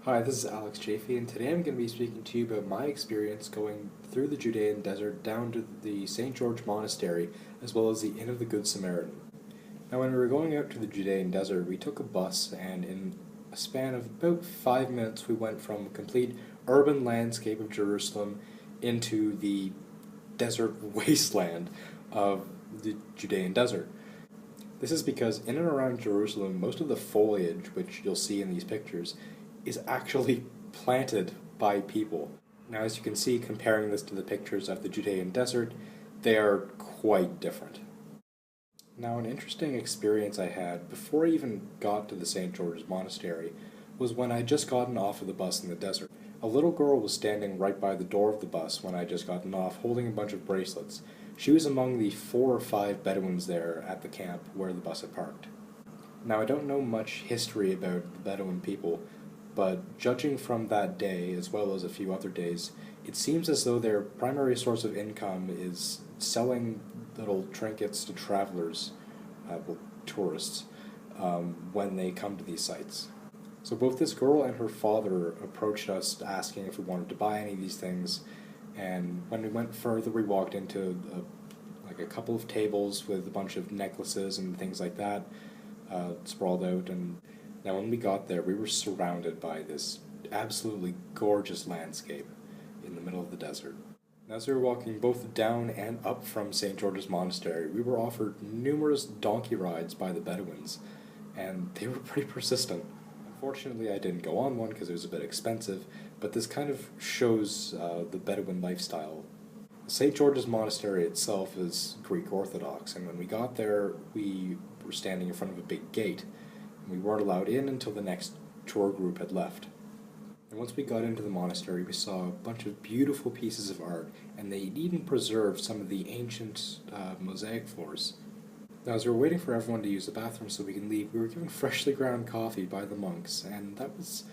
Hi, this is Alex Chafee, and today I'm going to be speaking to you about my experience going through the Judean desert down to the St. George Monastery, as well as the Inn of the Good Samaritan. Now, when we were going out to the Judean desert, we took a bus, and in a span of about 5 minutes, we went from a complete urban landscape of Jerusalem into the desert wasteland of the Judean desert. This is because in and around Jerusalem, most of the foliage, which you'll see in these pictures, is actually planted by people. Now, as you can see, comparing this to the pictures of the Judean desert, they are quite different. Now, an interesting experience I had before I even got to the St. George's Monastery was when I had just gotten off of the bus in the desert. A little girl was standing right by the door of the bus when I had just gotten off, holding a bunch of bracelets. She was among the 4 or 5 Bedouins there at the camp where the bus had parked. Now, I don't know much history about the Bedouin people, but judging from that day, as well as a few other days, it seems as though their primary source of income is selling little trinkets to travelers, tourists, when they come to these sites. So both this girl and her father approached us asking if we wanted to buy any of these things, and when we went further, we walked into a couple of tables with a bunch of necklaces and things like that, sprawled out. And now when we got there, we were surrounded by this absolutely gorgeous landscape in the middle of the desert. As we were walking both down and up from St. George's Monastery, we were offered numerous donkey rides by the Bedouins, and they were pretty persistent. Unfortunately, I didn't go on one because it was a bit expensive, but this kind of shows the Bedouin lifestyle. St. George's Monastery itself is Greek Orthodox, and when we got there, we were standing in front of a big gate, and we weren't allowed in until the next tour group had left. And once we got into the monastery, we saw a bunch of beautiful pieces of art, and they even preserved some of the ancient mosaic floors. Now, as we were waiting for everyone to use the bathroom so we can leave, we were given freshly ground coffee by the monks, and that was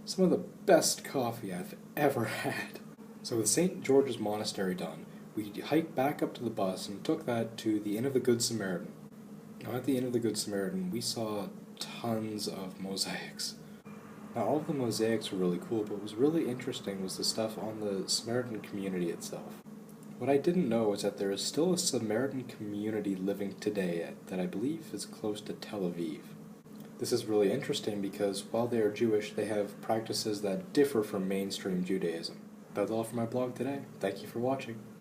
some of the best coffee I've ever had. So with St. George's Monastery done, we hiked back up to the bus and took that to the Inn of the Good Samaritan. Now, at the Inn of the Good Samaritan, we saw tons of mosaics. Now, all of the mosaics were really cool, but what was really interesting was the stuff on the Samaritan community itself. What I didn't know is that there is still a Samaritan community living today that I believe is close to Tel Aviv. This is really interesting because while they are Jewish, they have practices that differ from mainstream Judaism. That's all for my blog today. Thank you for watching.